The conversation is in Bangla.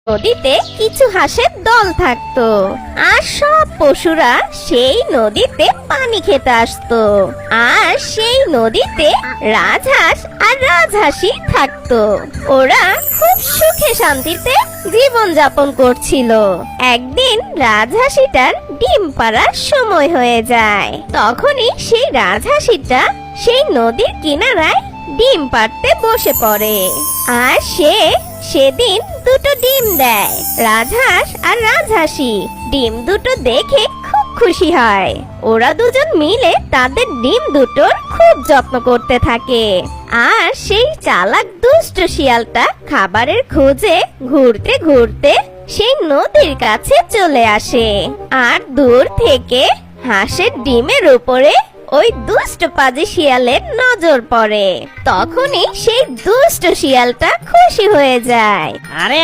নদীতে কিছু হাঁসের দল থাকতো আর সব পশুরা সেই নদীতে পানি খেতে আসতো। আর সেই নদীতে রাজহাঁস আর রাজহাঁসি থাকতো। ওরা খুব সুখে শান্তিতে জীবন যাপন করছিল। একদিন রাজহাঁসিটার ডিম পাড়ার সময় হয়ে যায়। তখনই সেই রাজহাঁসিটা সেই নদীর কিনারায় ডিম পাড়তে বসে পড়ে। আর সেদিন দুটো ডিম দেয়। রাজহাঁস আর রাজহাঁসি ডিম দুটো দেখে খুব খুশি হয়। ওরা দুজন মিলে তাদের ডিম দুটোর খুব যত্ন করতে থাকে। আর সেই চালাক দুষ্ট শিয়ালটা খাবারের খোঁজে ঘুরতে ঘুরতে সেই নদীর কাছে চলে আসে। আর দূর থেকে হাঁসের ডিমের উপরে ওই দুষ্ট পাজি শিয়ালের নজর পড়ে। তখনই সেই দুষ্ট শিয়ালটা খুশি হয়ে যায়। আরে